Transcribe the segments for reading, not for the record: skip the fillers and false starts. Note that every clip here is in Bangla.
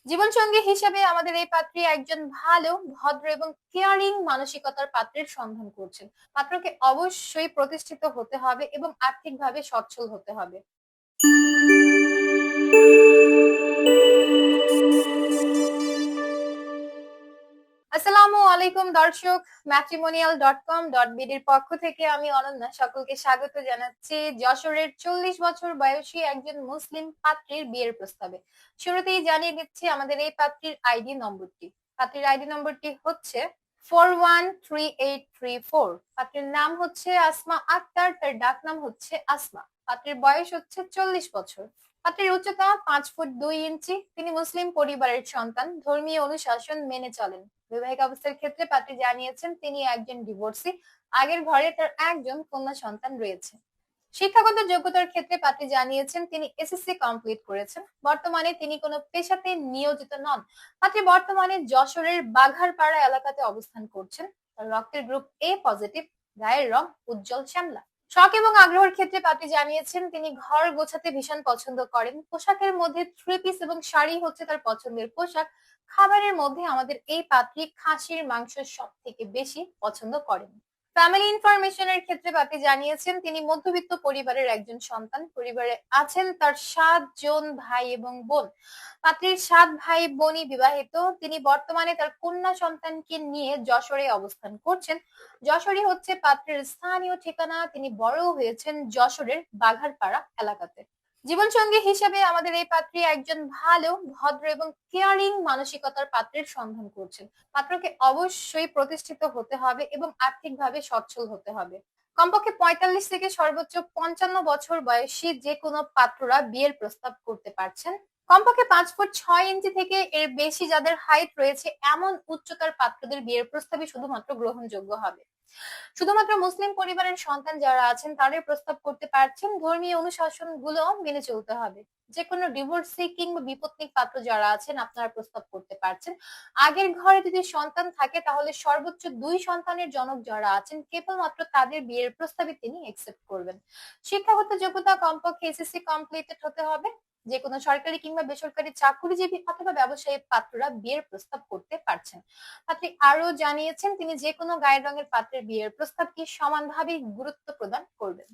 জীবনসঙ্গী হিসেবে আমাদের এই পাত্রী একজন ভালো, ভদ্র এবং কেয়ারিং মানসিকতার পাত্রের সন্ধান করছেন। পাত্রকে অবশ্যই প্রতিষ্ঠিত হতে হবে এবং আর্থিকভাবে সচ্ছল হতে হবে। আসসালামু আলাইকুম দর্শক, matrimonial.com.bd এর পক্ষ থেকে আমি অনন্যা সকলকে স্বাগত জানাচ্ছি যশোরের 40 বছর বয়সী একজন মুসলিম পাত্রীর বিয়ের প্রস্তাবে। শুরুতেই জানিয়ে দিচ্ছি আমাদের এই পাত্রীর আইডি নম্বরটি। পাত্রীর আইডি নম্বরটি হচ্ছে 413834। পাত্রীর নাম হচ্ছে আসমা আক্তার, তার ডাক নাম হচ্ছে আসমা। পাত্রীর বয়স হচ্ছে 40 বছর। পাত্রীর উচ্চতা 5 ফুট 2 ইঞ্চি। তিনি মুসলিম পরিবারের সন্তান, ধর্মীয় অনুশাসন মেনে চলেন। বৈবাহিক অবস্থার ক্ষেত্রে পাত্রী জানিয়েছেন তিনি একজন ডিভোর্সি। আগের ঘরে তার একজন কন্যা সন্তান রয়েছে। শিক্ষাগত যোগ্যতার ক্ষেত্রে পাত্রী জানিয়েছেন তিনি এসএসসি কমপ্লিট করেছেন। বর্তমানে তিনি কোনো পেশাতে নিয়োজিত নন। পাত্রী বর্তমানে যশোরের বাঘারপাড়া এলাকাতে অবস্থান করছেন। তার রক্তের গ্রুপ এ পজিটিভ। গায়ের রং উজ্জ্বল শ্যামলা। শখ এবং আগ্রহের ক্ষেত্রে পাত্রী জানিয়েছেন তিনি ঘর গোছাতে ভীষণ পছন্দ করেন। পোশাকের মধ্যে 3 পিস এবং শাড়ি হচ্ছে তার পছন্দের পোশাক। খাবারের মধ্যে আমাদের এই পাত্রী খাসির মাংস সব থেকে বেশি পছন্দ করেন। ফ্যামিলি ইনফরমেশনের ক্ষেত্রে পাত্রী জানিয়েছেন তিনি মধ্যবিত্ত পরিবারের একজন সন্তান। পরিবারে আছেন তার 7 জন ভাই এবং বোন। পাত্রীর 7 ভাই বোনই বিবাহিত। তিনি বর্তমানে তার কন্যা সন্তানকে নিয়ে যশোরে অবস্থান করছেন। যশোরই হচ্ছে পাত্রের স্থানীয় ঠিকানা। তিনি বড় হয়েছেন যশোরের বাঘারপাড়া এলাকাতে। জীবনসঙ্গী হিসেবে আমাদের এই পাত্রী একজন ভালো, ভদ্র এবং কেয়ারিং মানসিকতার পাত্রের সন্ধান করছেন। পাত্রকে অবশ্যই প্রতিষ্ঠিত হতে হবে এবং আর্থিকভাবে সচ্ছল হতে হবে। কমপক্ষে 45 থেকে সর্বোচ্চ 55 বছর বয়সী যে কোনো পাত্ররা বিয়ের প্রস্তাব করতে পারছেন। কমপক্ষে 5 ফুট 6 ইঞ্চি থেকে এর বেশি যাদের হাইট রয়েছে এমন উচ্চতার পাত্রদের বিয়ের প্রস্তাবই শুধুমাত্র গ্রহণযোগ্য হবে। শুধুমাত্র মুসলিম পরিবারের সন্তান যারা আছেন তাদের প্রস্তাব করতে পারছেন। ধর্মীয় অনুশাসন গুলো মেনে চলতে হবে। যে কোনো ডিভোর্সি কিংবা বিপত্নিক পাত্র যারা আছেন আপনারা প্রস্তাব করতে পারছেন। আগের ঘরে যদি সন্তান থাকে তাহলে সর্বোচ্চ 2 সন্তানের জনক যারা আছেন কেবলমাত্র তাদের বিয়ের প্রস্তাবে তিনি একসেপ্ট করবেন। শিক্ষাগত যোগ্যতা কমপক্ষে এসএসসি কমপ্লিটেড হতে হবে। যে কোনো সরকারি কিংবা বেসরকারি চাকুরিজীবী অথবা ব্যবসায়ী পাত্ররা বিয়ের প্রস্তাব করতে পারছেন। পাত্রী আরো জানিয়েছেন তিনি যে কোনো গায়ের রঙের পাত্রের বিয়ের প্রস্তাবকে সমানভাবে গুরুত্ব প্রদান করবেন।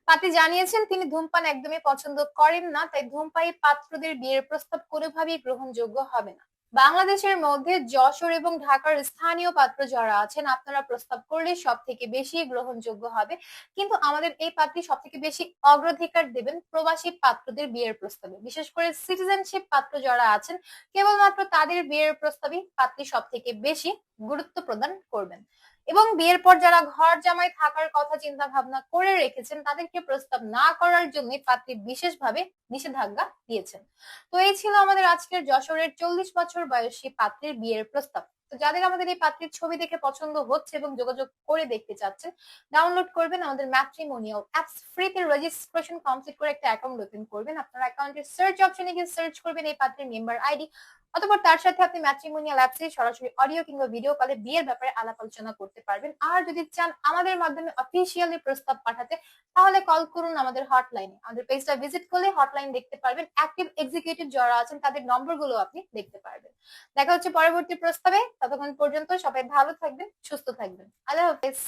পাত্রী জানিয়েছেন তিনি ধূমপান একদমই পছন্দ করেন না, তাই ধূমপায়ী পাত্রদের বিয়ের প্রস্তাব কোনোভাবেই গ্রহণযোগ্য হবে না। বাংলাদেশের মধ্যে যশোর এবং ঢাকার স্থানীয় পাত্র যারা আছেন আপনারা প্রস্তাব করলে সব থেকে বেশি গ্রহণযোগ্য হবে। কিন্তু আমাদের এই পাত্রী সব থেকে বেশি অগ্রাধিকার দেবেন প্রবাসী পাত্রদের বিয়ের প্রস্তাবে। বিশেষ করে সিটিজেনশিপ পাত্র যারা আছেন কেবলমাত্র তাদের বিয়ের প্রস্তাবই পাত্রী সব থেকে বেশি গুরুত্ব প্রদান করবেন। এবং বিয়ের পর যারা ঘর জামাই থাকার কথা চিন্তা ভাবনা করে রেখেছেন তাদেরকে প্রস্তাব না করার জন্য পাত্রী বিশেষভাবে নিষেধাজ্ঞা দিয়েছেন। তো এই ছিল আমাদের আজকের যশোরের 40 বছর বয়সী পাত্রীর বিয়ের প্রস্তাব। তো যাদের আমাদের এই পাত্রীর ছবি দেখে পছন্দ হচ্ছে এবং যোগাযোগ করে দেখতে চাচ্ছেন, ডাউনলোড করবেন আমাদের ম্যাট্রিমোনিয়াল অ্যাপস। ফ্রিতে রেজিস্ট্রেশন কমপ্লিট করে একটা অ্যাকাউন্ট ওপেন করবেন। আপনার অ্যাকাউন্টের সার্চ অপশনে গিয়ে সার্চ করবেন এই পাত্রীর মেম্বার আইডি। অতঃপর তার সাথে আপনি ম্যাট্রিমোনিয়াল অ্যাপসে সরাসরি অডিও কিংবা ভিডিও কলে বিয়ের ব্যাপারে আলাপ আলোচনা করতে পারবেন। আর যদি চান আমাদের মাধ্যমে অফিসিয়ালি প্রস্তাব পাঠাতে তাহলে কল করুন আমাদের হটলাইনে। আমাদের পেজটা ভিজিট করলে হটলাইন দেখতে পারবেন। অ্যাক্টিভ এক্সিকিউটিভ যারা আছেন তাদের নম্বরগুলো আপনি দেখতে পারবেন। দেখা হচ্ছে পরবর্তী প্রস্তাবে। ততক্ষণ পর্যন্ত সবাই ভালো থাকবেন, সুস্থ থাকবেন। আল্লাহ হাফেজ।